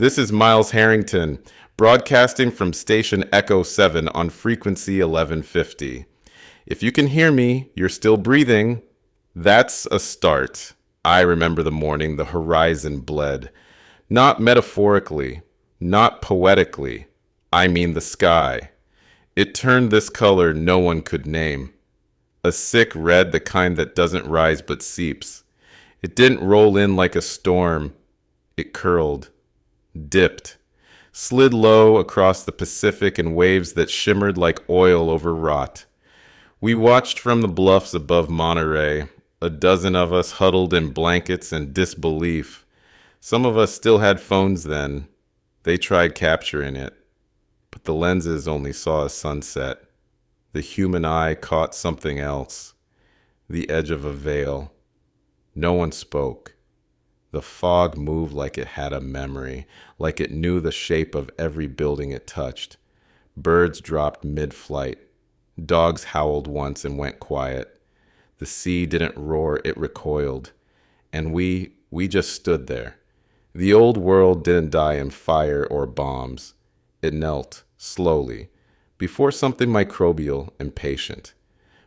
This is Miles Harrington, broadcasting from Station Echo 7 on frequency 1150. If you can hear me, you're still breathing. That's a start. I remember the morning the horizon bled. Not metaphorically, not poetically. I mean the sky. It turned this color no one could name. A sick red, the kind that doesn't rise but seeps. It didn't roll in like a storm. It curled, dipped, slid low across the Pacific in waves that shimmered like oil over rot. We watched from the bluffs above Monterey, a dozen of us huddled in blankets and disbelief. Some of us still had phones then. They tried capturing it, but the lenses only saw a sunset. The human eye caught something else, the edge of a veil. No one spoke. The fog moved like it had a memory, like it knew the shape of every building it touched. Birds dropped mid-flight. Dogs howled once and went quiet. The sea didn't roar, it recoiled. And we just stood there. The old world didn't die in fire or bombs. It knelt, slowly, before something microbial and patient.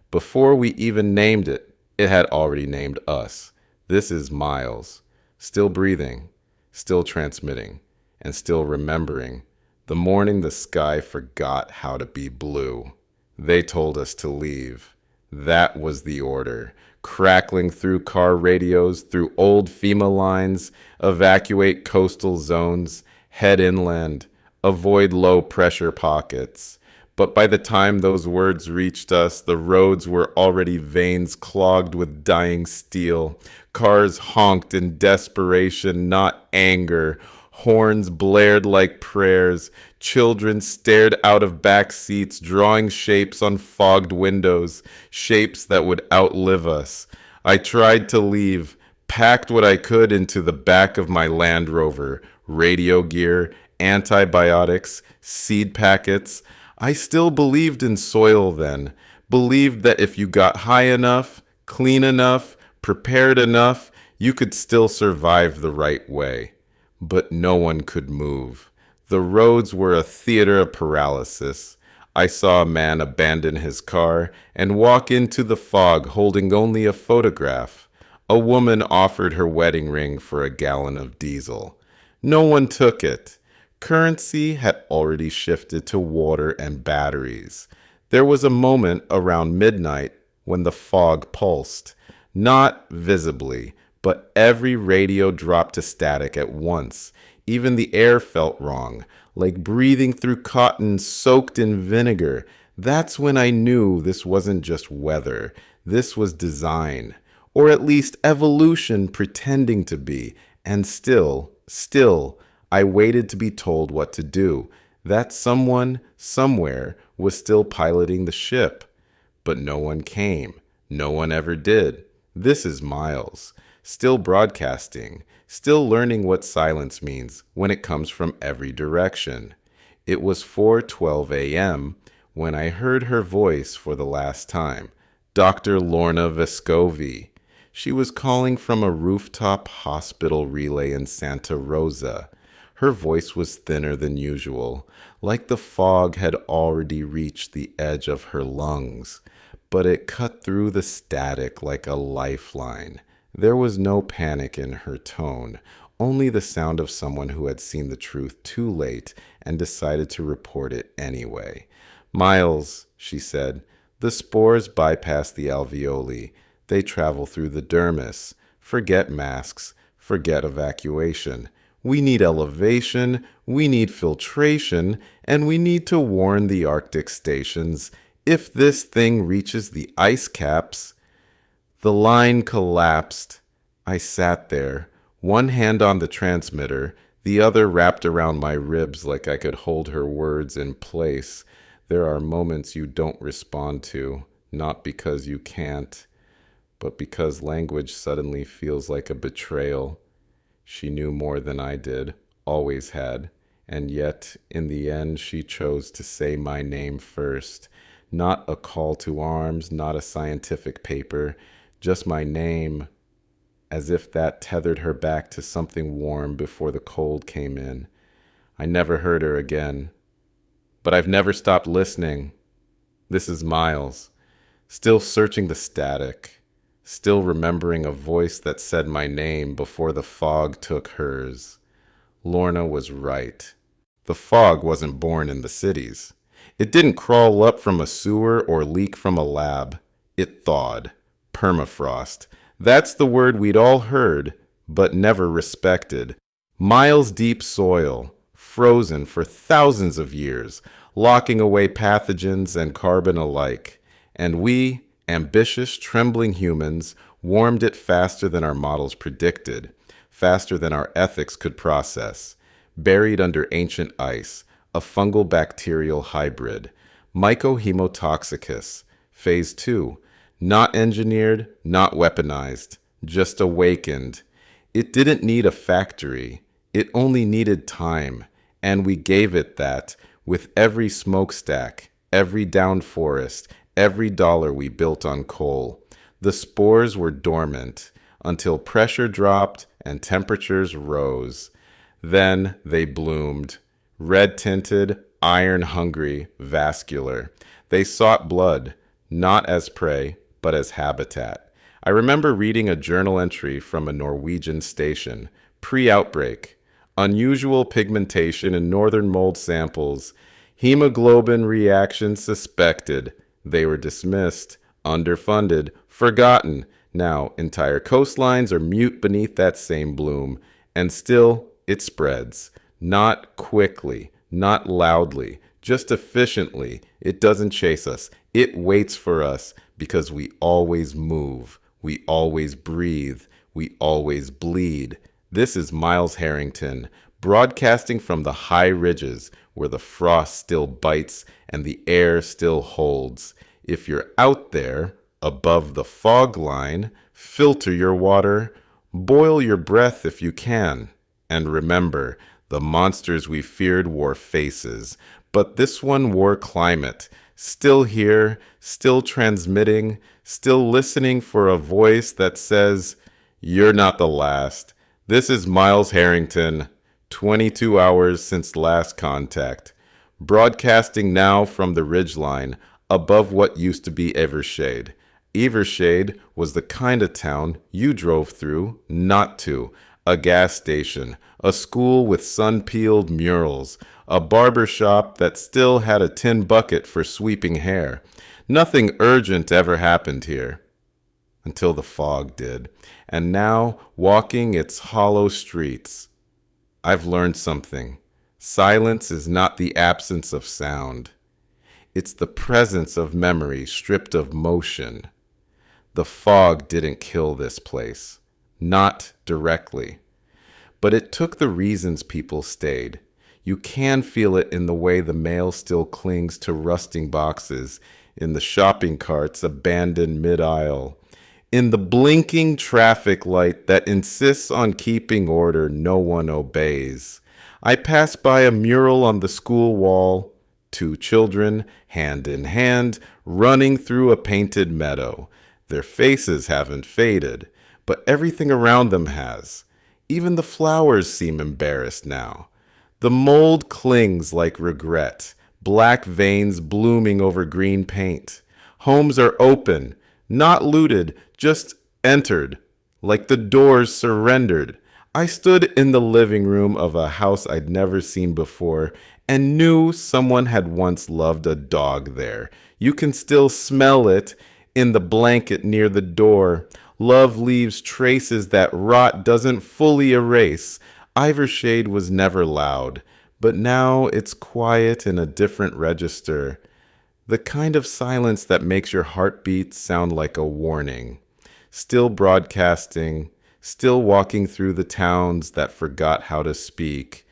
Before we even named it, it had already named us. This is Miles, still breathing, still transmitting, and still remembering the morning the sky forgot how to be blue. They told us to leave. That was the order. Crackling through car radios, through old FEMA lines, evacuate coastal zones, head inland, avoid low-pressure pockets. But by the time those words reached us, the roads were already veins clogged with dying steel. Cars honked in desperation, not anger. Horns blared like prayers. Children stared out of back seats, drawing shapes on fogged windows, shapes that would outlive us. I tried to leave, packed what I could into the back of my Land Rover, radio gear, antibiotics, seed packets. I still believed in soil then, believed that if you got high enough, clean enough, prepared enough, you could still survive the right way. But no one could move. The roads were a theater of paralysis. I saw a man abandon his car and walk into the fog holding only a photograph. A woman offered her wedding ring for a gallon of diesel. No one took it. Currency had already shifted to water and batteries. There was a moment around midnight when the fog pulsed. Not visibly, but every radio dropped to static at once. Even the air felt wrong, like breathing through cotton soaked in vinegar. That's when I knew this wasn't just weather. This was design, or at least evolution pretending to be. And still, I waited to be told what to do. That someone, somewhere, was still piloting the ship. But no one came. No one ever did. This is Miles. Still broadcasting, still learning what silence means when it comes from every direction. It was 4:12 a.m. when I heard her voice for the last time, Dr. Lorna Vescovi. She was calling from a rooftop hospital relay in Santa Rosa. Her voice was thinner than usual, like the fog had already reached the edge of her lungs, but it cut through the static like a lifeline. There was no panic in her tone, only the sound of someone who had seen the truth too late and decided to report it anyway. Miles, she said, the spores bypass the alveoli. They travel through the dermis. Forget masks. Forget evacuation. We need elevation, we need filtration, and we need to warn the Arctic stations. If this thing reaches the ice caps... The line collapsed. I sat there, one hand on the transmitter, the other wrapped around my ribs like I could hold her words in place. There are moments you don't respond to, not because you can't, but because language suddenly feels like a betrayal. She knew more than I did, always had, and yet, in the end, she chose to say my name first. Not a call to arms, not a scientific paper, just my name, as if that tethered her back to something warm before the cold came in. I never heard her again. But I've never stopped listening. This is Miles, still searching the static, still remembering a voice that said my name before the fog took hers. Lorna was right. The fog wasn't born in the cities. It didn't crawl up from a sewer or leak from a lab. It thawed. Permafrost. That's the word we'd all heard, but never respected. Miles deep soil, frozen for thousands of years, locking away pathogens and carbon alike. And we, ambitious, trembling humans, warmed it faster than our models predicted, faster than our ethics could process. Buried under ancient ice, a fungal bacterial hybrid, Mycohemotoxicus, phase 2, not engineered, not weaponized, just awakened. It didn't need a factory, it only needed time, and we gave it that with every smokestack, every downed forest, every dollar we built on coal. The spores were dormant until pressure dropped and temperatures rose. Then they bloomed, red-tinted, iron-hungry, vascular. They sought blood, not as prey, but as habitat. I remember reading a journal entry from a Norwegian station, pre-outbreak. Unusual pigmentation in northern mold samples. Hemoglobin reaction suspected. They were dismissed, underfunded, forgotten. Now, entire coastlines are mute beneath that same bloom. And still, it spreads. Not quickly, not loudly, just efficiently. It doesn't chase us. It waits for us because we always move. We always breathe. We always bleed. This is Miles Harrington, broadcasting from the high ridges where the frost still bites and the air still holds. If you're out there, above the fog line, filter your water, boil your breath if you can. And remember, the monsters we feared wore faces, but this one wore climate. Still here, still transmitting, still listening for a voice that says, "You're not the last." This is Miles Harrington, 22 hours since last contact, broadcasting now from the ridgeline above what used to be Evershade. Evershade was the kind of town you drove through, not to. A gas station, a school with sun-peeled murals, a barber shop that still had a tin bucket for sweeping hair. Nothing urgent ever happened here. Until the fog did. And now, walking its hollow streets, I've learned something. Silence is not the absence of sound. It's the presence of memory stripped of motion. The fog didn't kill this place. Not directly. But it took the reasons people stayed. You can feel it in the way the mail still clings to rusting boxes, in the shopping carts abandoned mid-aisle, in the blinking traffic light that insists on keeping order no one obeys. I pass by a mural on the school wall, 2 children, hand in hand, running through a painted meadow. Their faces haven't faded, but everything around them has. Even the flowers seem embarrassed now. The mold clings like regret, black veins blooming over green paint. Homes are open, not looted, just entered, like the doors surrendered. I stood in the living room of a house I'd never seen before and knew someone had once loved a dog there. You can still smell it in the blanket near the door. Love leaves traces that rot doesn't fully erase. Ivershade was never loud, but now it's quiet in a different register. The kind of silence that makes your heartbeat sound like a warning. Still broadcasting, still walking through the towns that forgot how to speak.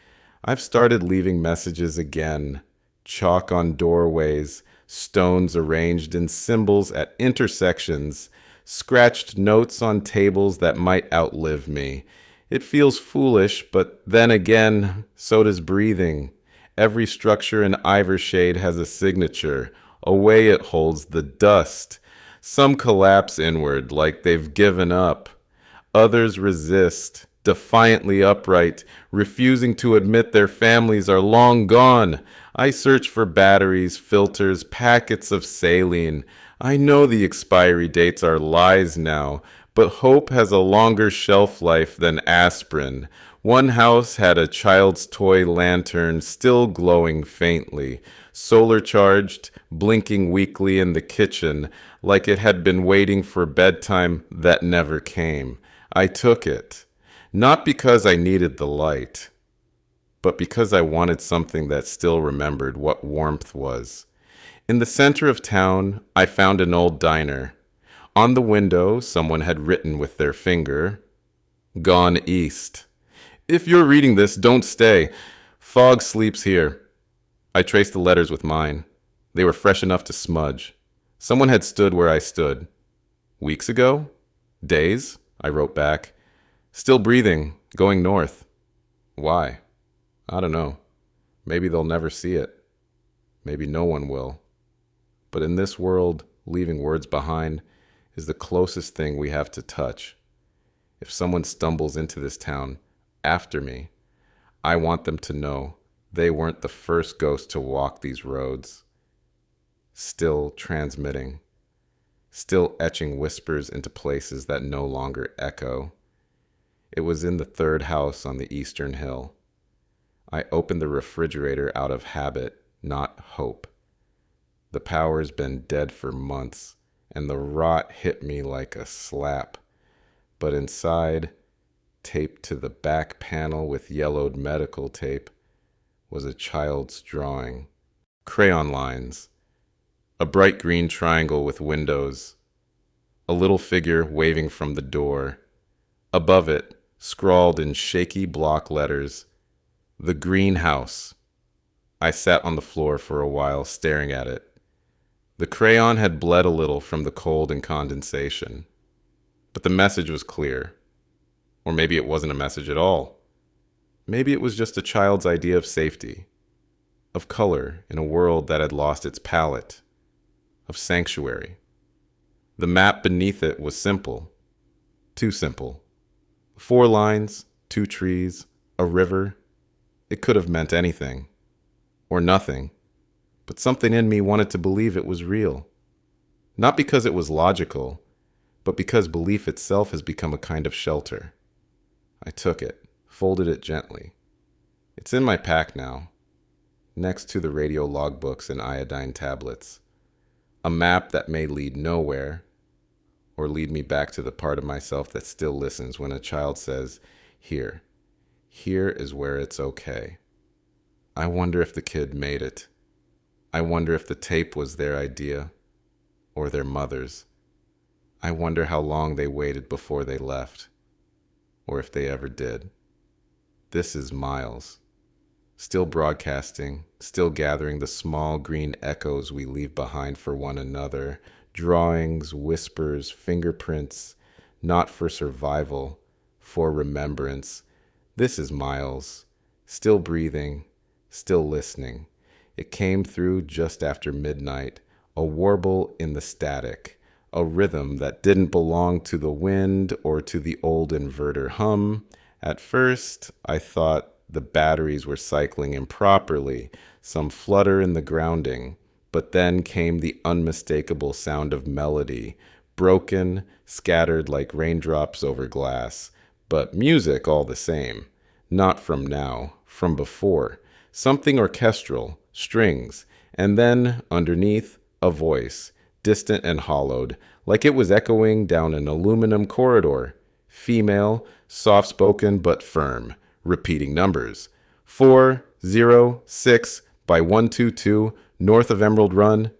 I've started leaving messages again. Chalk on doorways, stones arranged in symbols at intersections, scratched notes on tables that might outlive me. It feels foolish, but then again, so does breathing. Every structure in Ivershade has a signature, a way it holds the dust. Some collapse inward like they've given up. Others resist, defiantly upright, refusing to admit their families are long gone. I search for batteries, filters, packets of saline. I know the expiry dates are lies now, but hope has a longer shelf life than aspirin. One house had a child's toy lantern still glowing faintly, solar charged, blinking weakly in the kitchen, like it had been waiting for bedtime that never came. I took it, not because I needed the light, but because I wanted something that still remembered what warmth was. In the center of town, I found an old diner. On the window, someone had written with their finger, "Gone East." If you're reading this, don't stay. Fog sleeps here. I traced the letters with mine. They were fresh enough to smudge. Someone had stood where I stood. Weeks ago? Days? I wrote back. Still breathing, going north. Why? I don't know. Maybe they'll never see it. Maybe no one will. But in this world, leaving words behind is the closest thing we have to touch. If someone stumbles into this town after me, I want them to know they weren't the first ghost to walk these roads. Still transmitting, still etching whispers into places that no longer echo. It was in the third house on the eastern hill. I opened the refrigerator out of habit, not hope. The power's been dead for months, and the rot hit me like a slap. But inside, taped to the back panel with yellowed medical tape, was a child's drawing. Crayon lines. A bright green triangle with windows. A little figure waving from the door. Above it, scrawled in shaky block letters, "The Greenhouse." I sat on the floor for a while staring at it. The crayon had bled a little from the cold and condensation. But the message was clear. Or maybe it wasn't a message at all. Maybe it was just a child's idea of safety, of color in a world that had lost its palette, of sanctuary. The map beneath it was simple, too simple. 4 lines, 2 trees, a river. It could have meant anything, or nothing, but something in me wanted to believe it was real. Not because it was logical, but because belief itself has become a kind of shelter. I took it, folded it gently. It's in my pack now, next to the radio logbooks and iodine tablets. A map that may lead nowhere, or lead me back to the part of myself that still listens when a child says, "Here is where it's okay." I wonder if the kid made it. I wonder if the tape was their idea, or their mother's. I wonder how long they waited before they left, or if they ever did. This is Miles, still broadcasting, still gathering the small green echoes we leave behind for one another, drawings, whispers, fingerprints, not for survival, for remembrance. This is Miles, still breathing, still listening. It came through just after midnight, a warble in the static, a rhythm that didn't belong to the wind or to the old inverter hum. At first, I thought the batteries were cycling improperly, some flutter in the grounding, but then came the unmistakable sound of melody, broken, scattered like raindrops over glass, but music all the same. Not from now, from before. Something orchestral, strings, and then, underneath, a voice, distant and hollowed, like it was echoing down an aluminum corridor. Female, soft-spoken but firm, repeating numbers. 406 by 122, north of Emerald Run.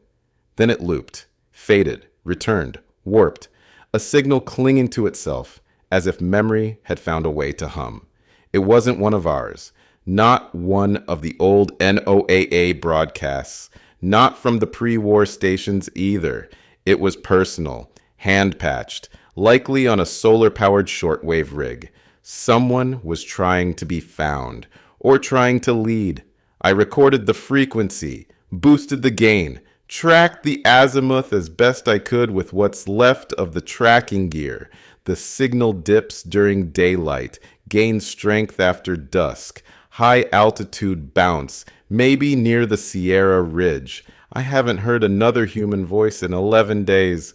Then it looped, faded, returned, warped, a signal clinging to itself, as if memory had found a way to hum. It wasn't one of ours, not one of the old NOAA broadcasts, not from the pre-war stations either. It was personal, hand-patched, likely on a solar-powered shortwave rig. Someone was trying to be found, or trying to lead. I recorded the frequency, boosted the gain, tracked the azimuth as best I could with what's left of the tracking gear. The signal dips during daylight, gain strength after dusk, high altitude bounce, maybe near the Sierra Ridge. I haven't heard another human voice in 11 days.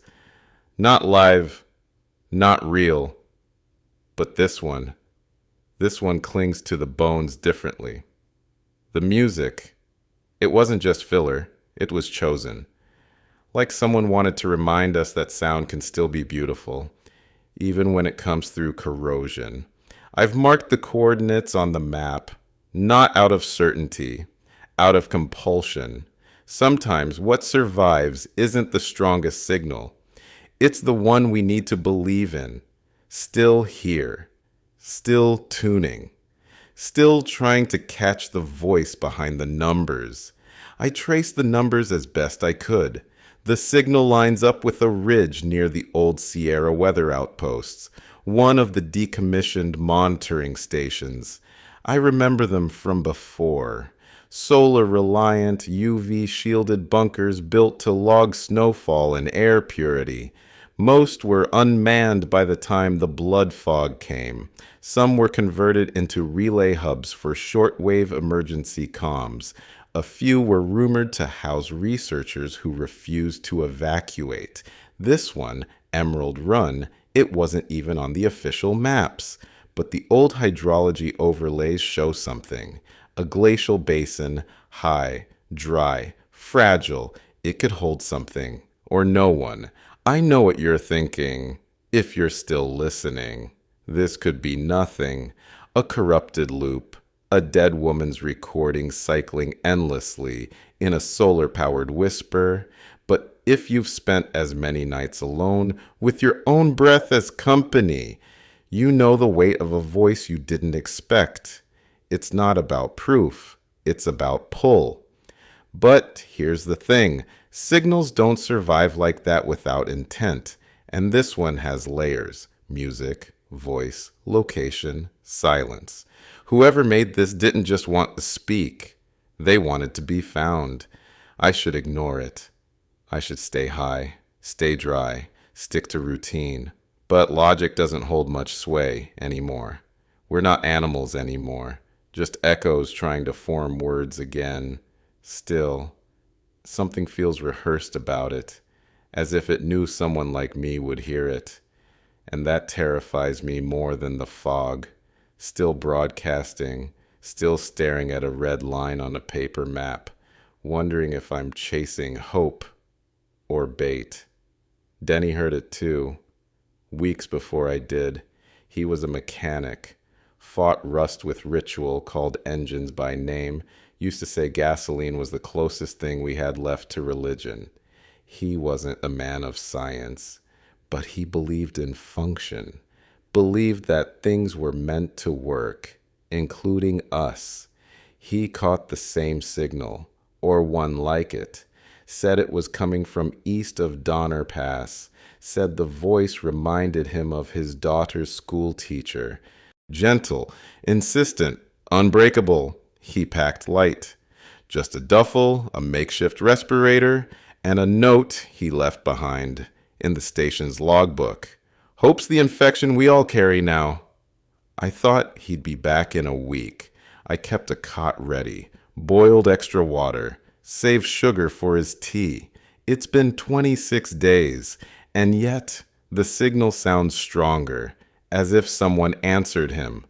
Not live, not real. But this one clings to the bones differently. The music, it wasn't just filler, it was chosen. Like someone wanted to remind us that sound can still be beautiful, even when it comes through corrosion. I've marked the coordinates on the map, not out of certainty, out of compulsion. Sometimes what survives isn't the strongest signal. It's the one we need to believe in. Still here, still tuning, still trying to catch the voice behind the numbers. I traced the numbers as best I could. The signal lines up with a ridge near the old Sierra weather outposts, one of the decommissioned monitoring stations. I remember them from before. Solar-reliant, UV-shielded bunkers built to log snowfall and air purity. Most were unmanned by the time the blood fog came. Some were converted into relay hubs for shortwave emergency comms. A few were rumored to house researchers who refused to evacuate. This one, Emerald Run, it wasn't even on the official maps. But the old hydrology overlays show something. A glacial basin, high, dry, fragile. It could hold something, or no one. I know what you're thinking, if you're still listening. This could be nothing. A corrupted loop. A dead woman's recording cycling endlessly in a solar-powered whisper. But if you've spent as many nights alone with your own breath as company, you know the weight of a voice you didn't expect. It's not about proof, it's about pull. But here's the thing, signals don't survive like that without intent, and this one has layers: music, voice, location, silence. Whoever made this didn't just want to speak, they wanted to be found. I should ignore it. I should stay high, stay dry, stick to routine. But logic doesn't hold much sway anymore. We're not animals anymore, just echoes trying to form words again. Still, something feels rehearsed about it, as if it knew someone like me would hear it. And that terrifies me more than the fog. Still broadcasting, still staring at a red line on a paper map, wondering if I'm chasing hope or bait. Denny heard it too. Weeks before I did. He was a mechanic, fought rust with ritual, called engines by name, used to say gasoline was the closest thing we had left to religion. He wasn't a man of science, but he believed in function, believed that things were meant to work, including us. He caught the same signal, or one like it, said it was coming from east of Donner Pass, said the voice reminded him of his daughter's school teacher. Gentle, insistent, unbreakable, he packed light. Just a duffel, a makeshift respirator, and a note he left behind in the station's logbook. Hope's the infection we all carry now. I thought he'd be back in a week. I kept a cot ready, boiled extra water, saved sugar for his tea. It's been 26 days, and yet the signal sounds stronger, as if someone answered him,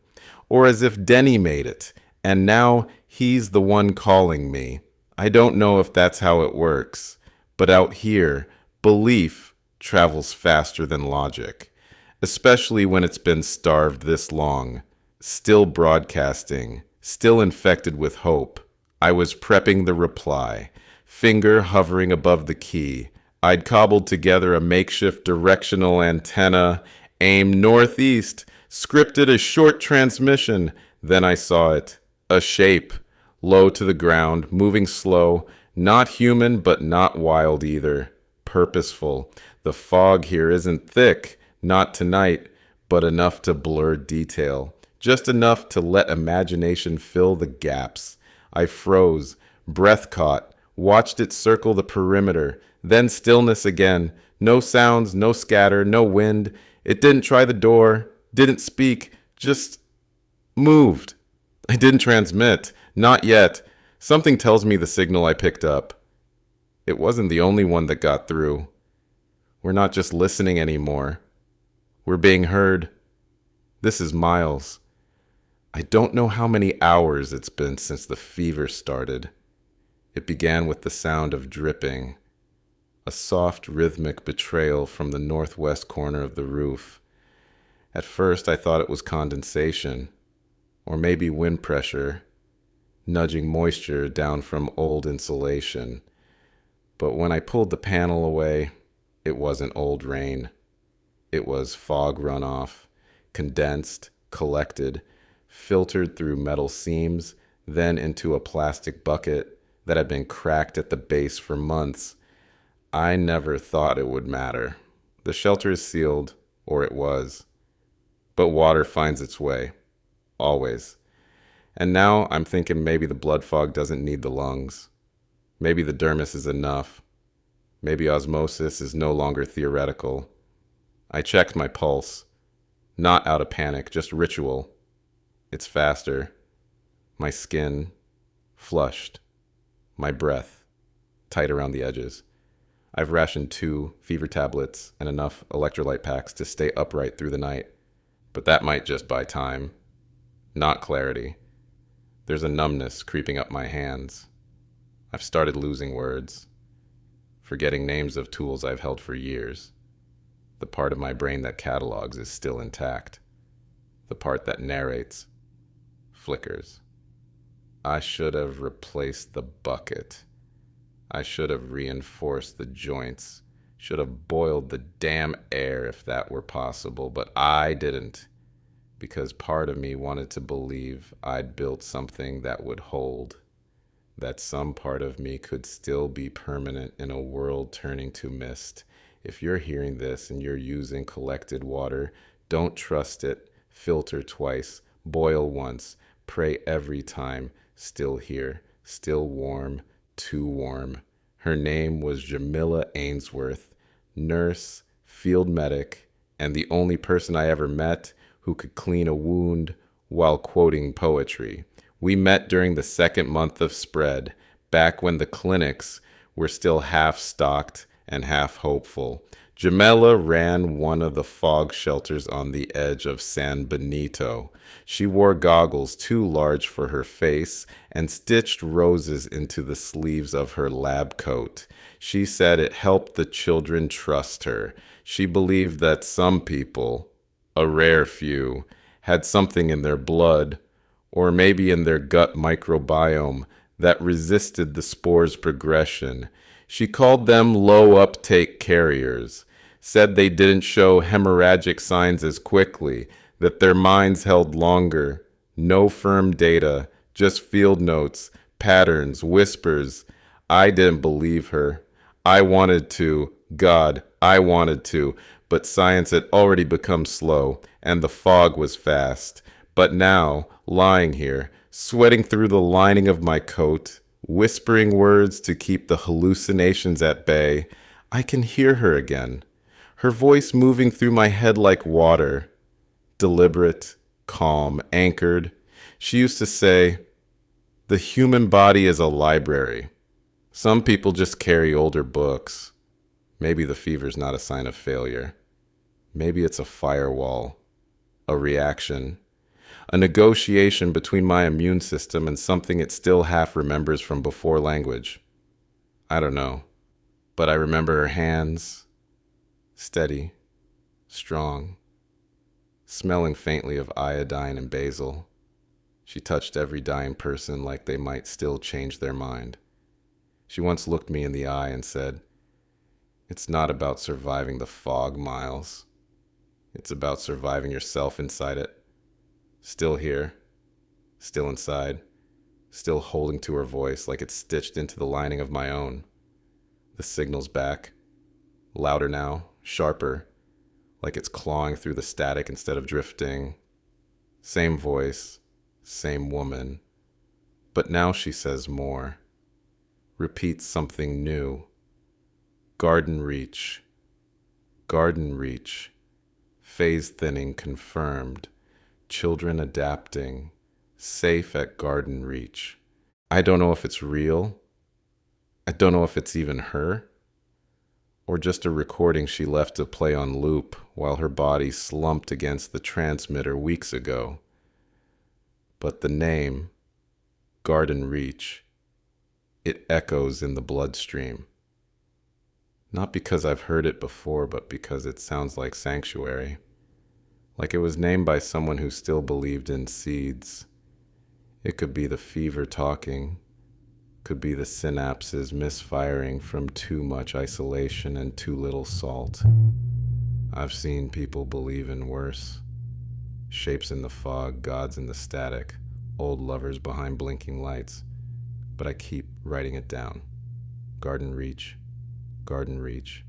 or as if Denny made it, and now he's the one calling me. I don't know if that's how it works, but out here, belief travels faster than logic, especially when it's been starved this long, still broadcasting, still infected with hope. I was prepping the reply, finger hovering above the key. I'd cobbled together a makeshift directional antenna, aim northeast, scripted a short transmission. Then I saw it, a shape, low to the ground, moving slow, not human but not wild either, purposeful. The fog here isn't thick, not tonight, but enough to blur detail, just enough to let imagination fill the gaps. I froze, breath caught, watched it circle the perimeter, then stillness again. No sounds, no scatter, no wind. It didn't try the door, didn't speak, just Moved. I didn't transmit. Not yet. Something tells me the signal I picked up. It wasn't the only one that got through. We're not just listening anymore. We're being heard. This is Miles. I don't know how many hours it's been since the fever started. It began with the sound of dripping, a soft rhythmic betrayal from the northwest corner of the roof. At first I thought it was condensation, or maybe wind pressure, nudging moisture down from old insulation. But when I pulled the panel away, it wasn't old rain. It was fog runoff, condensed, collected, filtered through metal seams, then into a plastic bucket that had been cracked at the base for months. I never thought it would matter. The shelter is sealed, or it was. But water finds its way. Always. And now I'm thinking maybe the blood fog doesn't need the lungs. Maybe the dermis is enough. Maybe osmosis is no longer theoretical. I checked my pulse. Not out of panic, just ritual. It's faster. My skin, flushed. My breath, tight around the edges. I've rationed 2 fever tablets and enough electrolyte packs to stay upright through the night. But that might just buy time. Not clarity. There's a numbness creeping up my hands. I've started losing words, forgetting names of tools I've held for years. The part of my brain that catalogs is still intact. The part that narrates flickers. I should have replaced the bucket. I should have reinforced the joints. Should have boiled the damn air if that were possible, but I didn't, because part of me wanted to believe I'd built something that would hold, that some part of me could still be permanent in a world turning to mist. If you're hearing this and you're using collected water, don't trust it. Filter twice, boil once, pray every time. Still here, still warm, too warm. Her name was Jamila Ainsworth, nurse, field medic, and the only person I ever met who could clean a wound while quoting poetry. We met during the 2nd month of spread, back when the clinics were still half stocked and half hopeful. Jamila ran one of the fog shelters on the edge of San Benito. She wore goggles too large for her face and stitched roses into the sleeves of her lab coat. She said it helped the children trust her. She believed that some people, a rare few, had something in their blood, or maybe in their gut microbiome, that resisted the spore's progression. She called them low uptake carriers, said they didn't show hemorrhagic signs as quickly, that their minds held longer. No firm data, just field notes, patterns, whispers. I didn't believe her. I wanted to. God, I wanted to. But science had already become slow, and the fog was fast. But now, lying here, sweating through the lining of my coat, whispering words to keep the hallucinations at bay, I can hear her again. Her voice moving through my head like water. Deliberate, calm, anchored. She used to say, "The human body is a library. Some people just carry older books. Maybe the fever's not a sign of failure. Maybe it's a firewall, a reaction, a negotiation between my immune system and something it still half remembers from before language. I don't know, but I remember her hands, steady, strong, smelling faintly of iodine and basil. She touched every dying person like they might still change their mind. She once looked me in the eye and said, "It's not about surviving the fog, Miles. It's about surviving yourself inside it." Still here, still inside, still holding to her voice like it's stitched into the lining of my own. The signal's back, louder now, sharper, like it's clawing through the static instead of drifting. Same voice, same woman, but now she says more, repeats something new. Garden reach, phase thinning confirmed, children adapting, safe at garden reach. I don't know if it's real. I don't know if it's even her, or just a recording she left to play on loop while her body slumped against the transmitter weeks ago. But the name, Garden Reach, it echoes in the bloodstream. Not because I've heard it before, but because it sounds like sanctuary. Like it was named by someone who still believed in seeds. It could be the fever talking, could be the synapses misfiring from too much isolation and too little salt. I've seen people believe in worse. Shapes in the fog, gods in the static, old lovers behind blinking lights. But I keep writing it down. Garden Reach, Garden Reach,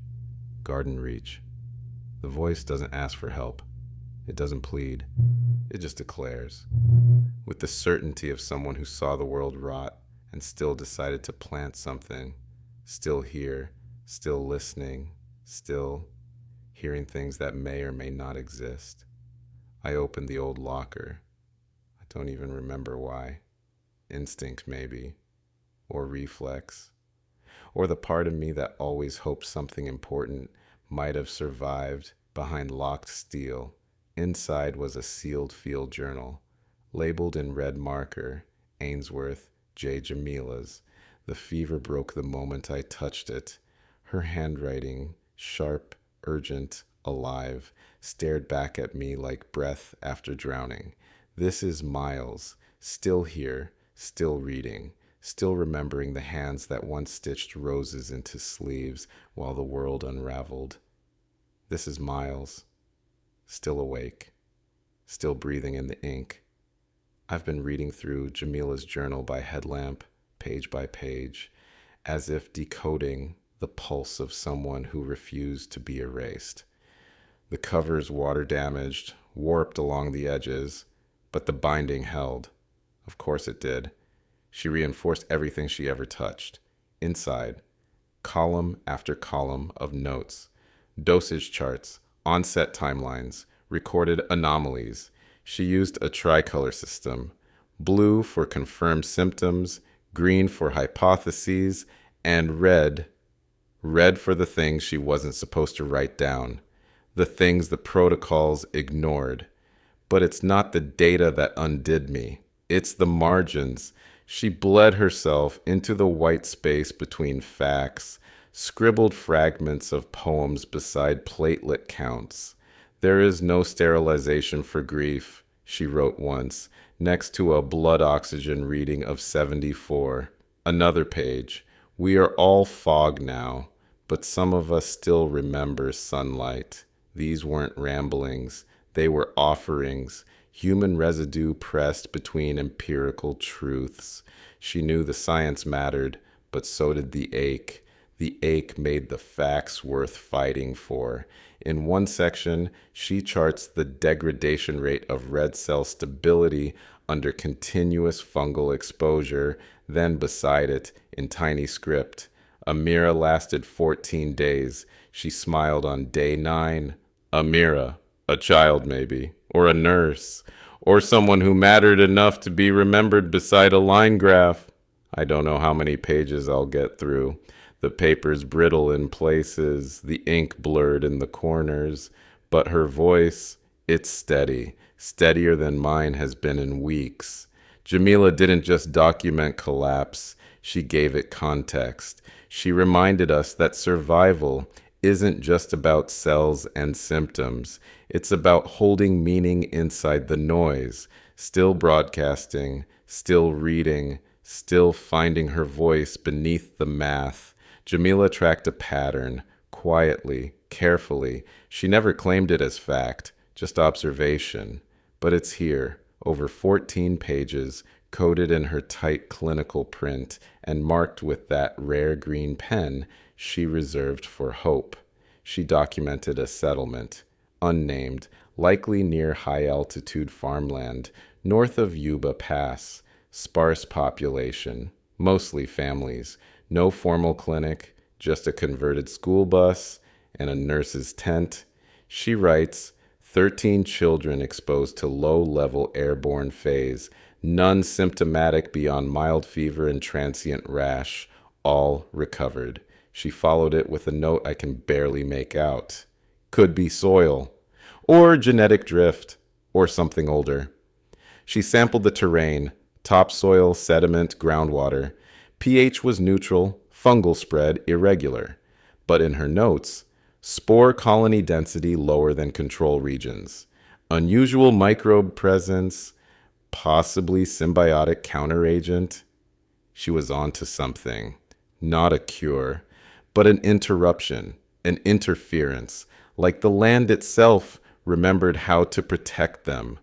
Garden Reach. The voice doesn't ask for help. It doesn't plead. It just declares, with the certainty of someone who saw the world rot and still decided to plant something, still here, still listening, still hearing things that may or may not exist. I opened the old locker. I don't even remember why. Instinct, maybe, or reflex, or the part of me that always hoped something important might have survived behind locked steel. Inside was a sealed field journal, labeled in red marker, Ainsworth J. Jamila's. The fever broke the moment I touched it. Her handwriting, sharp, urgent, alive, stared back at me like breath after drowning. This is Miles, still here, still reading, still remembering the hands that once stitched roses into sleeves while the world unraveled. This is Miles, still awake, still breathing in the ink. I've been reading through Jamila's journal by headlamp, page by page, as if decoding the pulse of someone who refused to be erased. The cover's water damaged, warped along the edges, but the binding held. Of course it did. She reinforced everything she ever touched. Inside, column after column of notes, dosage charts, onset timelines, recorded anomalies. She used a tricolor system, blue for confirmed symptoms, green for hypotheses, and red for the things she wasn't supposed to write down, the things the protocols ignored. But it's not the data that undid me. It's the margins. She bled herself into the white space between facts, scribbled fragments of poems beside platelet counts. There is no sterilization for grief, she wrote once, next to a blood oxygen reading of 74. Another page. We are all fog now, but some of us still remember sunlight. These weren't ramblings. They were offerings, human residue pressed between empirical truths. She knew the science mattered, but so did the ache. The ache made the facts worth fighting for. In one section, she charts the degradation rate of red cell stability under continuous fungal exposure. Then beside it, in tiny script, Amira lasted 14 days. She smiled on day 9. Amira, a child maybe, or a nurse, or someone who mattered enough to be remembered beside a line graph. I don't know how many pages I'll get through. The paper's brittle in places, the ink blurred in the corners, but her voice, it's steady, steadier than mine has been in weeks. Jamila didn't just document collapse, she gave it context. She reminded us that survival isn't just about cells and symptoms. It's about holding meaning inside the noise, still broadcasting, still reading, still finding her voice beneath the math. Jamila tracked a pattern, quietly, carefully. She never claimed it as fact, just observation. But it's here, over 14 pages, coded in her tight clinical print and marked with that rare green pen she reserved for hope. She documented a settlement, unnamed, likely near high-altitude farmland, north of Yuba Pass. Sparse population, mostly families. No formal clinic, just a converted school bus and a nurse's tent. She writes, 13 children exposed to low-level airborne phase, none symptomatic beyond mild fever and transient rash, all recovered. She followed it with a note I can barely make out. Could be soil, or genetic drift, or something older. She sampled the terrain, topsoil, sediment, groundwater. pH was neutral, fungal spread irregular. But in her notes, spore colony density lower than control regions. Unusual microbe presence, possibly symbiotic counteragent. She was on to something. Not a cure, but an interruption, an interference, like the land itself remembered how to protect them.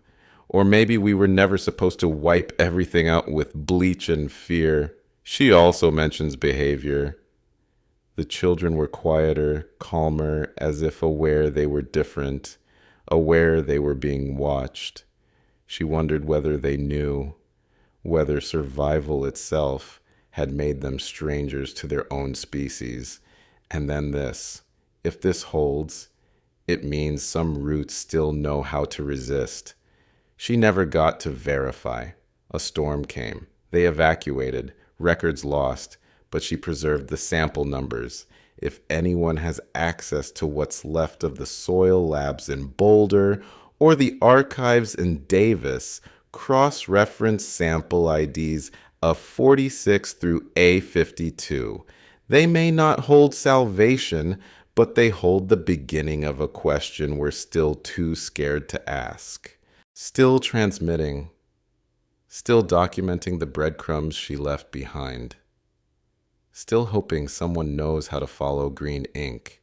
Or maybe we were never supposed to wipe everything out with bleach and fear. She also mentions behavior. The children were quieter, calmer, as if aware they were different, aware they were being watched. She wondered whether they knew, whether survival itself had made them strangers to their own species. And then this. If this holds, it means some roots still know how to resist. She never got to verify. A storm came. They evacuated. Records lost. But she preserved the sample numbers. If anyone has access to what's left of the soil labs in Boulder or the archives in Davis, cross-reference sample IDs of 46 through A52. They may not hold salvation, but they hold the beginning of a question we're still too scared to ask. Still transmitting. Still documenting the breadcrumbs she left behind. Still hoping someone knows how to follow green ink.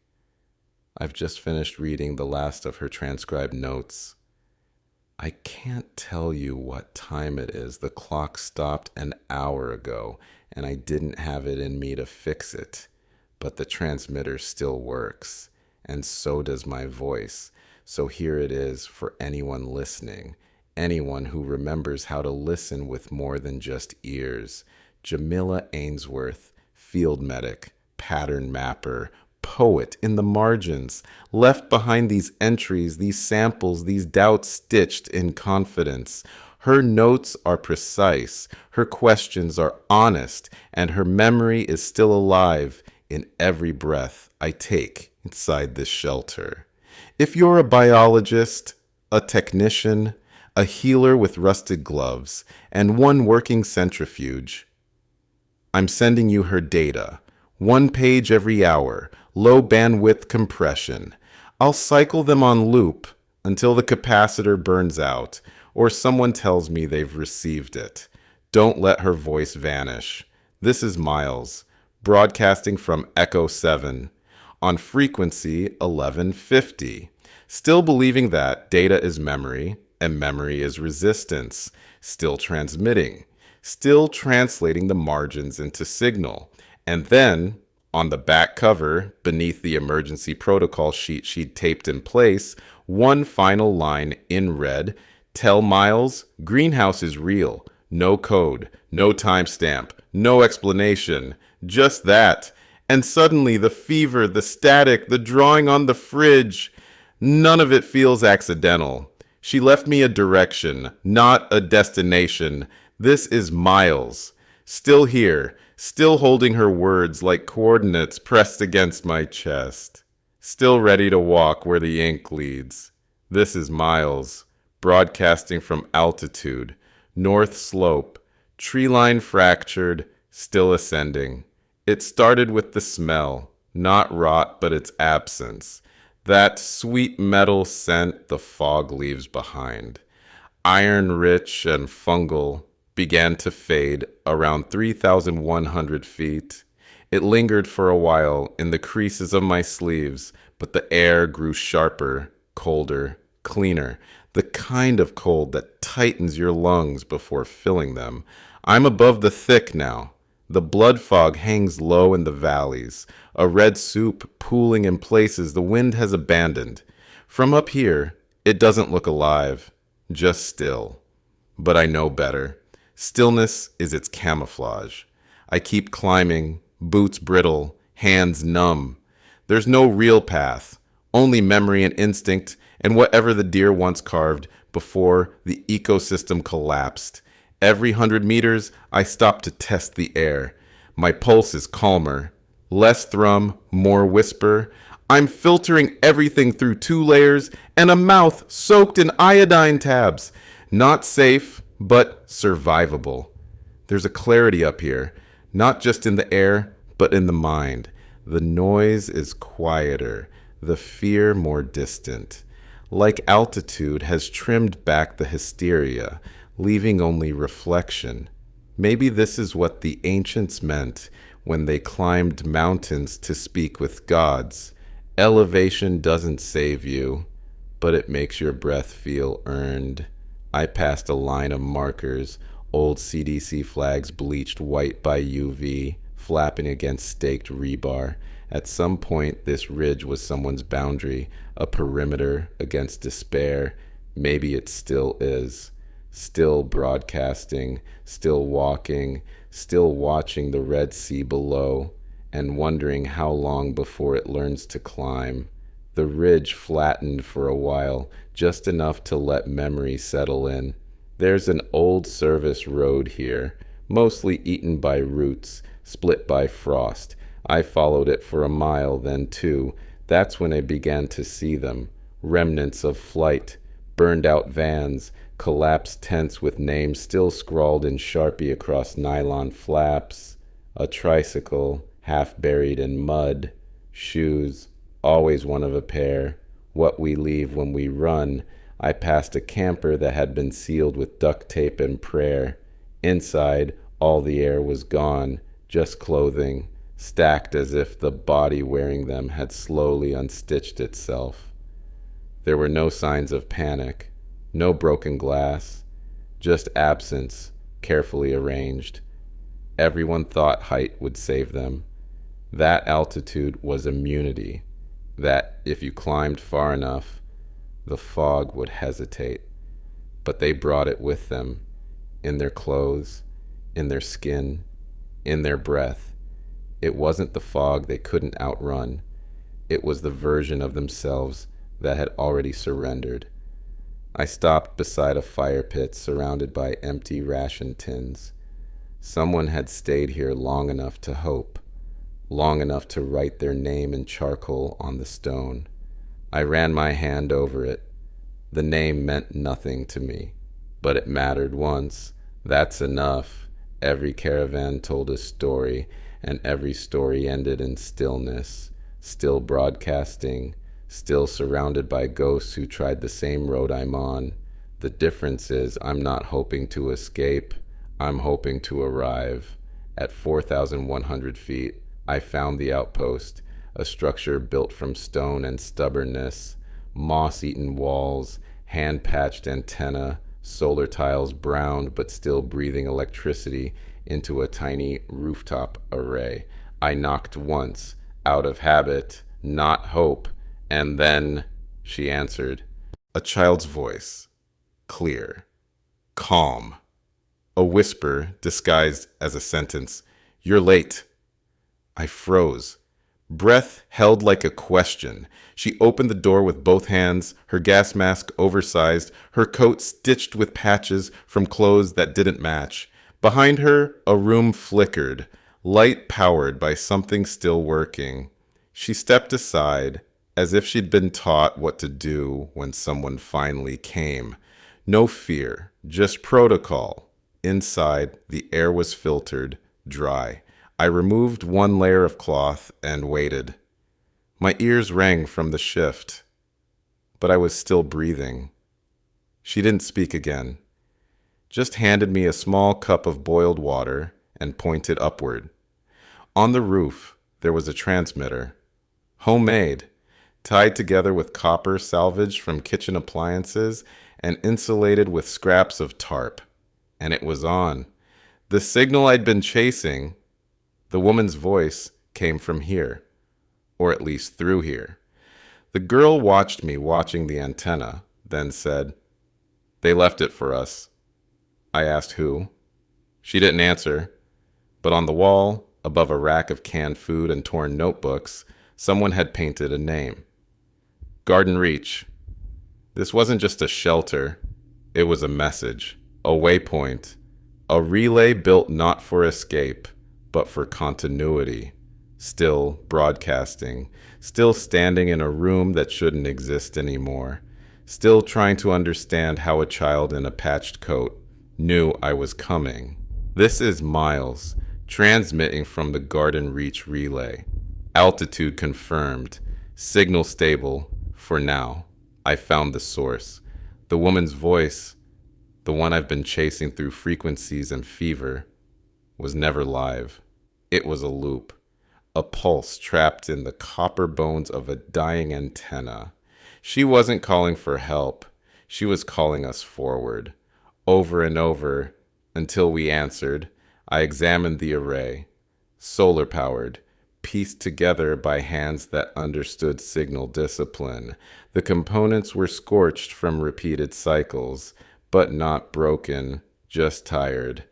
I've just finished reading the last of her transcribed notes. I can't tell you what time it is. The clock stopped an hour ago, and I didn't have it in me to fix it. But the transmitter still works, and so does my voice. So here it is for anyone listening, anyone who remembers how to listen with more than just ears. Jamila Ainsworth, field medic, pattern mapper, poet in the margins, left behind these entries, these samples, these doubts stitched in confidence. Her notes are precise, her questions are honest, and her memory is still alive in every breath I take inside this shelter. If you're a biologist, a technician, a healer with rusted gloves, and one working centrifuge, I'm sending you her data. 1 page every hour, low bandwidth compression. I'll cycle them on loop until the capacitor burns out or someone tells me they've received it. Don't let her voice vanish. This is Miles, broadcasting from Echo 7 on frequency 1150. Still believing that data is memory and memory is resistance. Still transmitting. Still translating the margins into signal. And then, on the back cover, beneath the emergency protocol sheet she'd taped in place, one final line in red, tell Miles, greenhouse is real. No code, no timestamp, no explanation, just that. And suddenly the fever, the static, the drawing on the fridge, none of it feels accidental. She left me a direction, not a destination. This is Miles, still here, still holding her words like coordinates pressed against my chest, still ready to walk where the ink leads. This is Miles, broadcasting from altitude, north slope, tree line fractured, still ascending. It started with the smell, not rot but its absence, that sweet metal scent the fog leaves behind. Iron-rich and fungal, began to fade around 3,100 feet. It lingered for a while in the creases of my sleeves, but the air grew sharper, colder, cleaner, the kind of cold that tightens your lungs before filling them. I'm above the thick now. The blood fog hangs low in the valleys, a red soup pooling in places the wind has abandoned. From up here, it doesn't look alive, just still. But I know better. Stillness is its camouflage. I keep climbing, boots brittle, hands numb. There's no real path, only memory and instinct, and whatever the deer once carved before the ecosystem collapsed. Every 100 meters, I stop to test the air. My pulse is calmer. Less thrum, more whisper. I'm filtering everything through 2 layers and a mouth soaked in iodine tabs. Not safe, but survivable. There's a clarity up here, not just in the air, but in the mind. The noise is quieter, the fear more distant. Like altitude has trimmed back the hysteria, leaving only reflection. Maybe this is what the ancients meant when they climbed mountains to speak with gods. Elevation doesn't save you, but it makes your breath feel earned. I passed a line of markers, old CDC flags bleached white by UV, flapping against staked rebar. At some point, this ridge was someone's boundary, a perimeter against despair. Maybe it still is. Still broadcasting, still walking, still watching the Red Sea below, and wondering how long before it learns to climb. The ridge flattened for a while, just enough to let memory settle in. There's an old service road here, mostly eaten by roots, split by frost. I followed it for a mile, then 2. That's when I began to see them. Remnants of flight, burned out vans, collapsed tents with names still scrawled in Sharpie across nylon flaps, a tricycle half buried in mud, shoes, always one of a pair, what we leave when we run. I passed a camper that had been sealed with duct tape and prayer. Inside, all the air was gone, just clothing, stacked as if the body wearing them had slowly unstitched itself. There were no signs of panic, no broken glass, just absence, carefully arranged. Everyone thought height would save them. That altitude was immunity, that if you climbed far enough, the fog would hesitate. But they brought it with them, in their clothes, in their skin, in their breath. It wasn't the fog they couldn't outrun. It was the version of themselves that had already surrendered. I stopped beside a fire pit surrounded by empty ration tins. Someone had stayed here long enough to hope, long enough to write their name in charcoal on the stone. I ran my hand over it. The name meant nothing to me, but it mattered once. That's enough. Every caravan told a story, and every story ended in stillness, still broadcasting, still surrounded by ghosts who tried the same road I'm on. The difference is I'm not hoping to escape, I'm hoping to arrive. At 4,100 feet, I found the outpost, a structure built from stone and stubbornness, moss-eaten walls, hand-patched antenna, solar tiles browned but still breathing electricity into a tiny rooftop array. I knocked once, out of habit, not hope, and then she answered. A child's voice, clear, calm, a whisper disguised as a sentence. You're late. I froze. Breath held like a question. She opened the door with both hands, her gas mask oversized, her coat stitched with patches from clothes that didn't match. Behind her, a room flickered, light powered by something still working. She stepped aside, as if she'd been taught what to do when someone finally came. No fear, just protocol. Inside, the air was filtered, dry. I removed 1 layer of cloth and waited. My ears rang from the shift, but I was still breathing. She didn't speak again, just handed me a small cup of boiled water and pointed upward. On the roof, there was a transmitter, homemade, tied together with copper salvaged from kitchen appliances and insulated with scraps of tarp. And it was on. The signal I'd been chasing. The woman's voice came from here, or at least through here. The girl watched me watching the antenna, then said, "They left it for us." I asked who. She didn't answer, but on the wall, above a rack of canned food and torn notebooks, someone had painted a name. Garden Reach. This wasn't just a shelter, it was a message, a waypoint, a relay built not for escape, but for continuity. Still broadcasting, still standing in a room that shouldn't exist anymore, still trying to understand how a child in a patched coat knew I was coming. This is Miles, transmitting from the Garden Reach relay. Altitude confirmed, signal stable for now. I found the source. The woman's voice, the one I've been chasing through frequencies and fever, was never live. It was a loop, a pulse trapped in the copper bones of a dying antenna. She wasn't calling for help. She was calling us forward. Over and over, until we answered, I examined the array. Solar-powered, pieced together by hands that understood signal discipline. The components were scorched from repeated cycles, but not broken, just tired.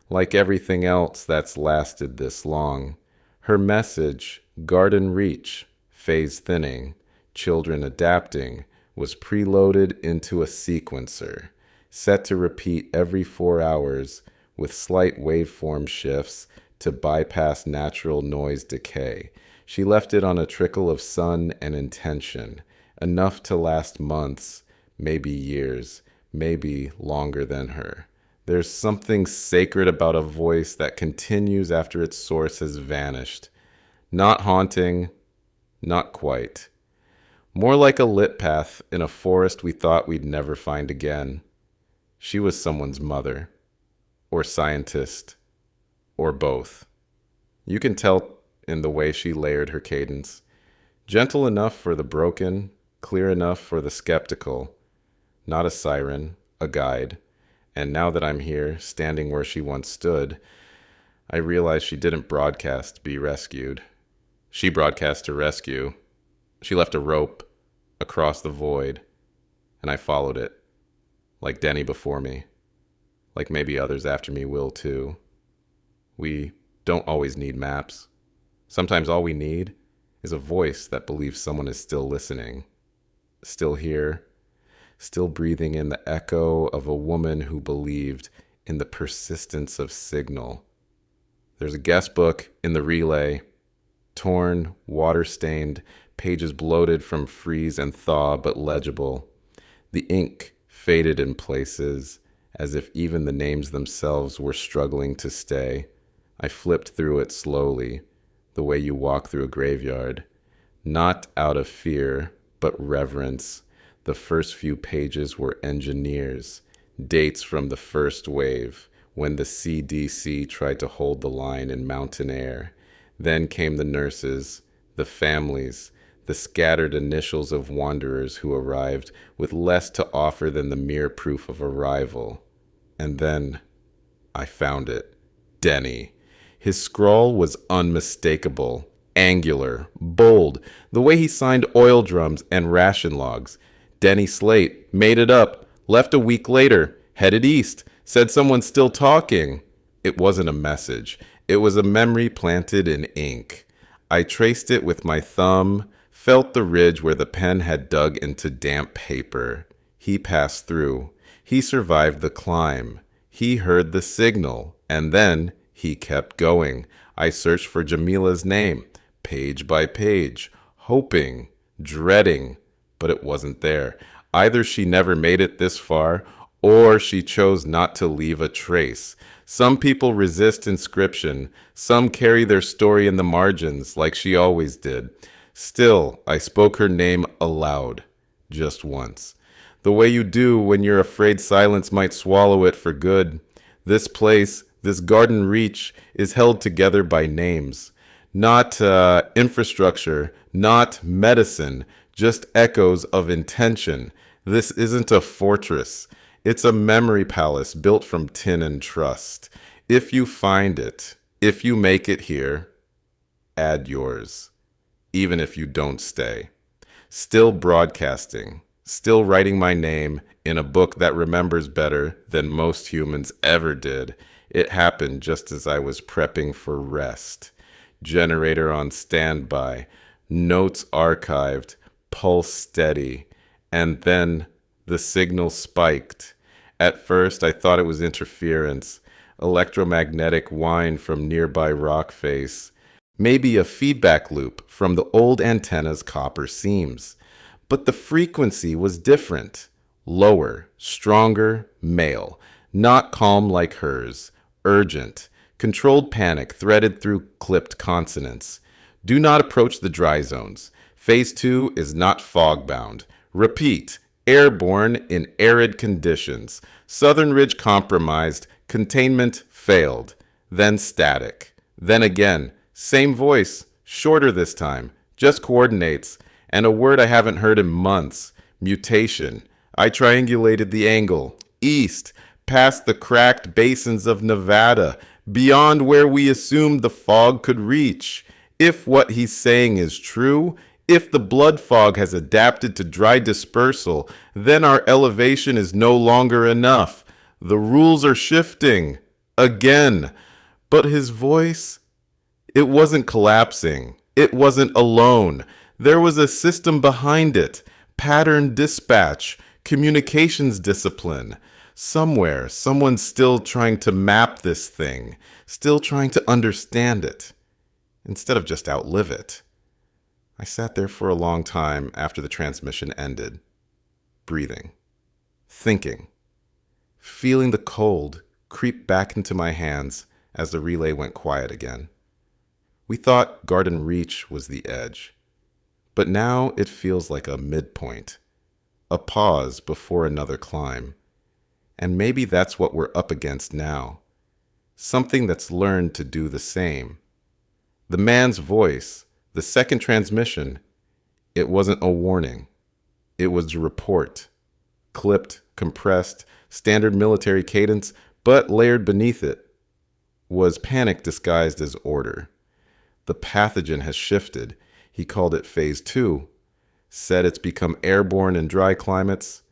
Like everything else that's lasted this long. Her message, Garden Reach, phase thinning, children adapting, was preloaded into a sequencer, set to repeat every 4 hours with slight waveform shifts to bypass natural noise decay. She left it on a trickle of sun and intention, enough to last months, maybe years, maybe longer than her. There's something sacred about a voice that continues after its source has vanished. Not haunting, not quite. More like a lit path in a forest we thought we'd never find again. She was someone's mother, or scientist, or both. You can tell in the way she layered her cadence. Gentle enough for the broken, clear enough for the skeptical. Not a siren, a guide. And now that I'm here, standing where she once stood, I realize she didn't broadcast to be rescued. She broadcast to rescue. She left a rope across the void, and I followed it, like Denny before me, like maybe others after me will too. We don't always need maps. Sometimes all we need is a voice that believes someone is still listening, still here, still breathing in the echo of a woman who believed in the persistence of signal. There's a guest book in the relay, torn, water-stained, pages bloated from freeze and thaw, but legible. The ink faded in places, as if even the names themselves were struggling to stay. I flipped through it slowly, the way you walk through a graveyard. Not out of fear, but reverence. The first few pages were engineers, dates from the first wave, when the CDC tried to hold the line in mountain air. Then came the nurses, the families, the scattered initials of wanderers who arrived with less to offer than the mere proof of arrival. And then I found it. Denny. His scrawl was unmistakable, angular, bold, the way he signed oil drums and ration logs. Denny Slate made it up, left a week later, headed east, said someone's still talking. It wasn't a message. It was a memory planted in ink. I traced it with my thumb, felt the ridge where the pen had dug into damp paper. He passed through. He survived the climb. He heard the signal, and then he kept going. I searched for Jamila's name, page by page, hoping, dreading, but it wasn't there. Either she never made it this far, or she chose not to leave a trace. Some people resist inscription. Some carry their story in the margins, like she always did. Still, I spoke her name aloud, just once. The way you do when you're afraid silence might swallow it for good. This place, this Garden Reach, is held together by names. Not infrastructure, not medicine, just echoes of intention. This isn't a fortress. It's a memory palace built from tin and trust. If you find it, if you make it here, add yours, even if you don't stay. Still broadcasting, still writing my name in a book that remembers better than most humans ever did. It happened just as I was prepping for rest. Generator on standby, notes archived, pulse steady, and then The signal spiked. At first, I thought it was interference, electromagnetic whine from nearby rock face, maybe a feedback loop from the old antenna's copper seams. But the frequency was different. Lower, stronger, male, not calm like hers, urgent, controlled panic threaded through clipped consonants. Do not approach the dry zones. Phase 2 is not fog-bound. Repeat, airborne in arid conditions. Southern Ridge compromised, containment failed. Then static. Then again, same voice, shorter this time, just coordinates, and a word I haven't heard in months, mutation. I triangulated the angle, east, past the cracked basins of Nevada, beyond where we assumed the fog could reach. If what he's saying is true, if the blood fog has adapted to dry dispersal, then our elevation is no longer enough. The rules are shifting. Again. But his voice, it wasn't collapsing. It wasn't alone. There was a system behind it. Pattern dispatch, communications discipline. Somewhere, someone's still trying to map this thing, still trying to understand it, instead of just outlive it. I sat there for a long time after the transmission ended, breathing, thinking, feeling the cold creep back into my hands as the relay went quiet again. We thought Garden Reach was the edge, but now it feels like a midpoint, a pause before another climb. And maybe that's what we're up against now, something that's learned to do the same. The man's voice, the second transmission, it wasn't a warning. It was a report. Clipped, compressed, standard military cadence, but layered beneath it was panic disguised as order. The pathogen has shifted. He called it Phase 2. Said it's become airborne in dry climates.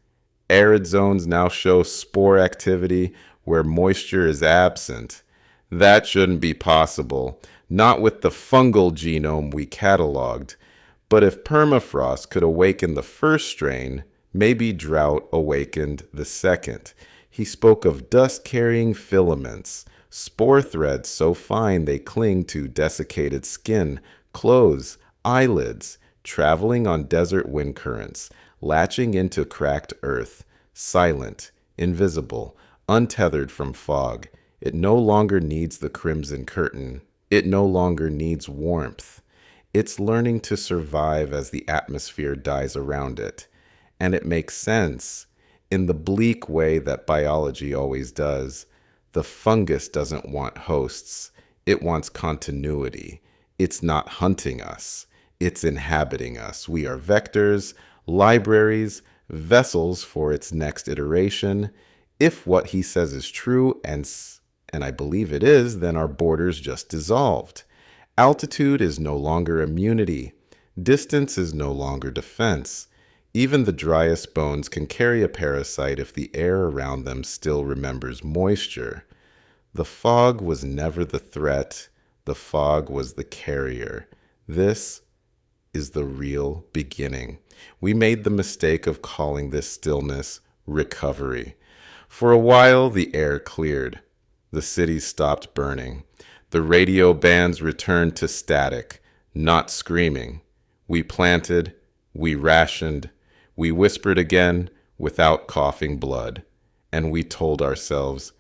Arid zones now show spore activity where moisture is absent. That shouldn't be possible. Not with the fungal genome we cataloged. But if permafrost could awaken the first strain, maybe drought awakened the second. He spoke of dust-carrying filaments, spore threads so fine they cling to desiccated skin, clothes, eyelids, traveling on desert wind currents, latching into cracked earth, silent, invisible, untethered from fog. It no longer needs the crimson curtain. It no longer needs warmth. It's learning to survive as the atmosphere dies around it. And it makes sense. In the bleak way that biology always does, the fungus doesn't want hosts. It wants continuity. It's not hunting us. It's inhabiting us. We are vectors, libraries, vessels for its next iteration. If what he says is true, and I believe it is, then our borders just dissolved. Altitude is no longer immunity. Distance is no longer defense. Even the driest bones can carry a parasite if the air around them still remembers moisture. The fog was never the threat. The fog was the carrier. This is the real beginning. We made the mistake of calling this stillness recovery. For a while, the air cleared. The city stopped burning. The radio bands returned to static, not screaming. We planted, we rationed, we whispered again without coughing blood. And we told ourselves,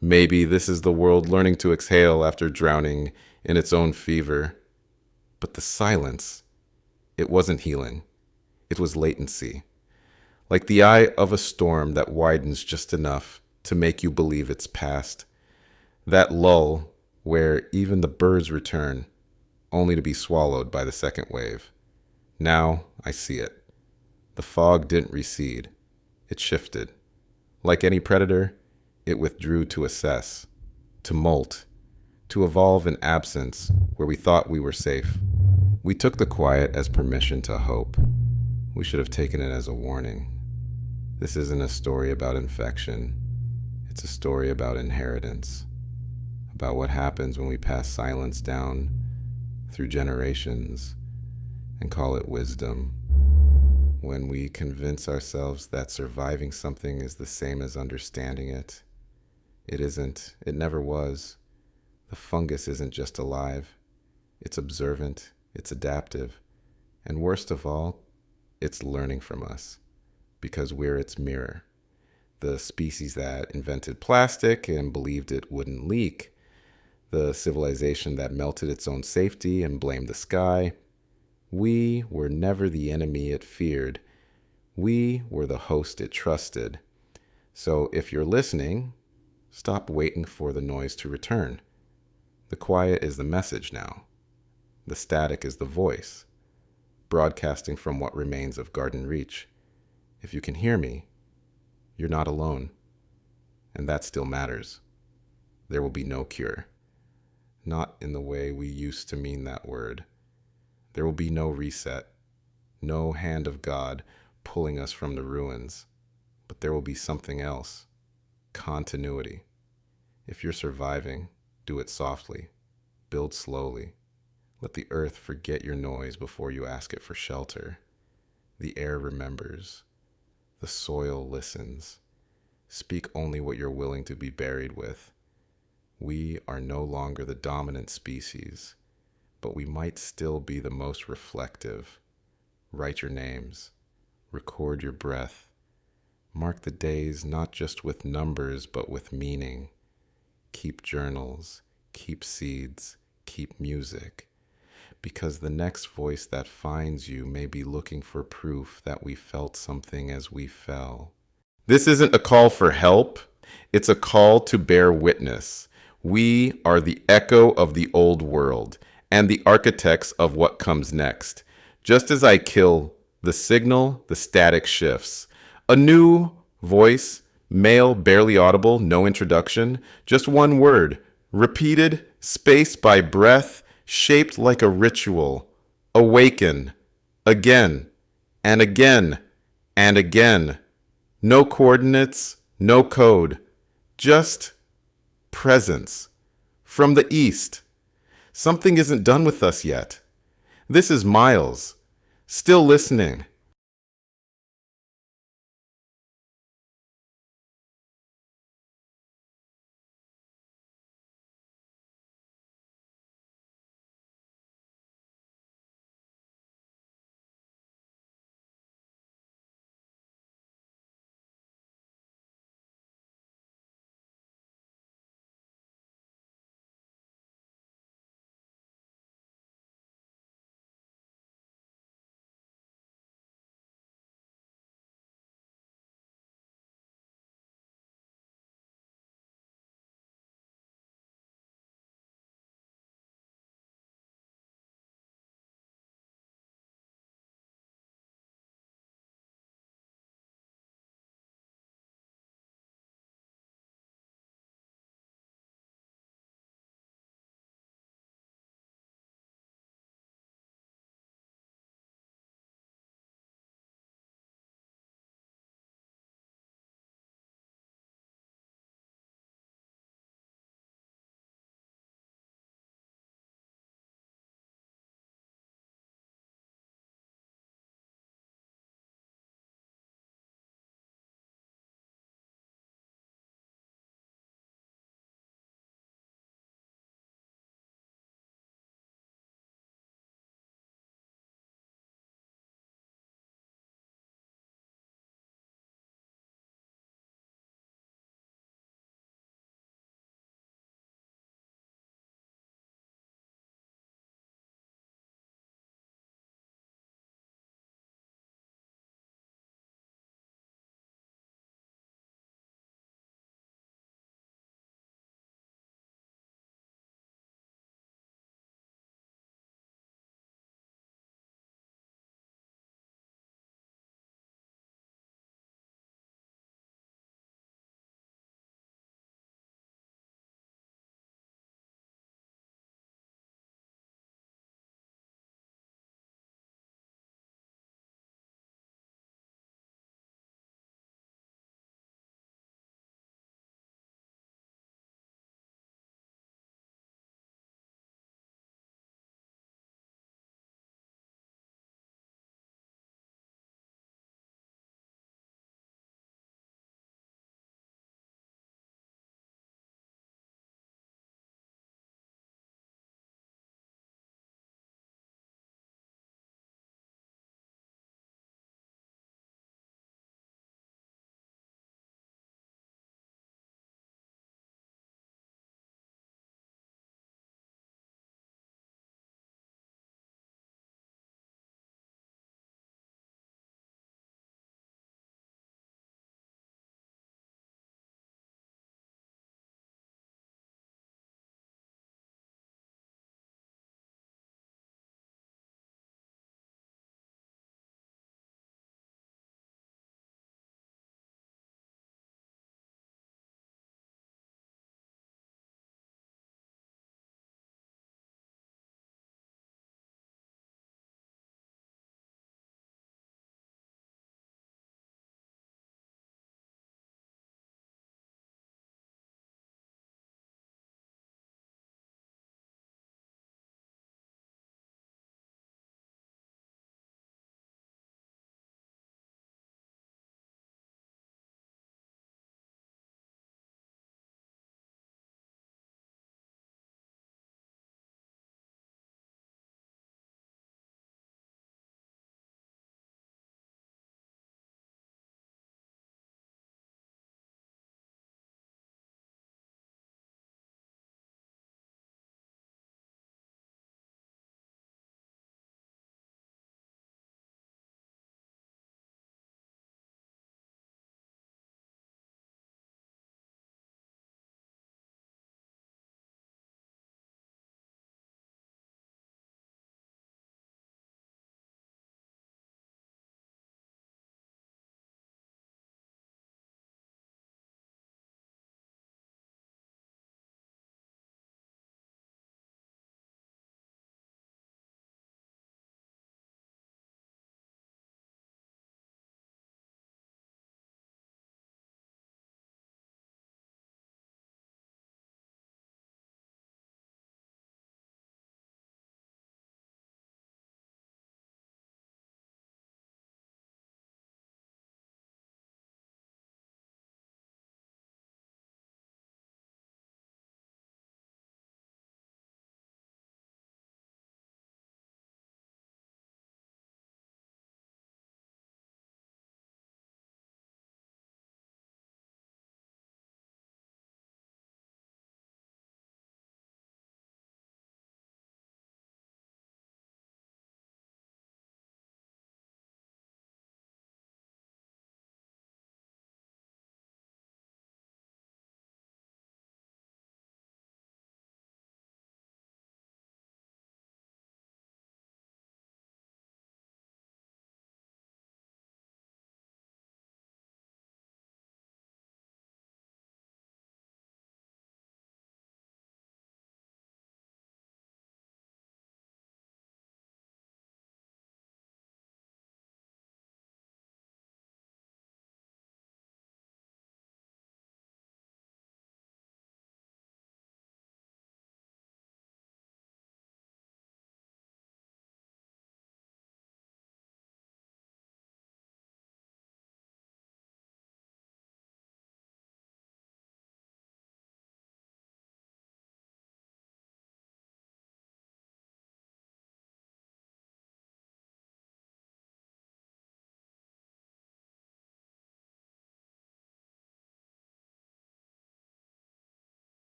maybe this is the world learning to exhale after drowning in its own fever. But the silence, it wasn't healing. It was latency. Like the eye of a storm that widens just enough to make you believe it's past. That lull where even the birds return, only to be swallowed by the second wave. Now I see it. The fog didn't recede. It shifted. Like any predator, it withdrew to assess, to molt, to evolve in absence where we thought we were safe. We took the quiet as permission to hope. We should have taken it as a warning. This isn't a story about infection. It's a story about inheritance, about what happens when we pass silence down through generations and call it wisdom. when we convince ourselves that surviving something is the same as understanding it. It isn't. It never was. The fungus isn't just alive. It's observant. It's adaptive. And worst of all, it's learning from us because we're its mirror. The species that invented plastic and believed it wouldn't leak. The civilization that melted its own safety and blamed the sky. We were never the enemy it feared. We were the host it trusted. So if you're listening, stop waiting for the noise to return. The quiet is the message now. The static is the voice, broadcasting from what remains of Garden Reach. If you can hear me, you're not alone. And that still matters. There will be no cure. Not in the way we used to mean that word. There will be no reset, no hand of God pulling us from the ruins. But there will be something else. Continuity. If you're surviving, do it softly. Build slowly. Let the earth forget your noise before you ask it for shelter. The air remembers. The soil listens. Speak only what you're willing to be buried with. We are no longer the dominant species, but we might still be the most reflective. Write your names. Record your breath. Mark the days not just with numbers, but with meaning. Keep journals. Keep seeds. Keep music. Because the next voice that finds you may be looking for proof that we felt something as we fell. This isn't a call for help. It's a call to bear witness. We are the echo of the old world and the architects of what comes next. Just as I kill the signal, the static shifts. A new voice, male, barely audible, no introduction, just one word, repeated, spaced by breath, shaped like a ritual. Awaken, again, and again, and again. No coordinates, no code, just presence. From the east. Something isn't done with us yet. This is Miles, still listening,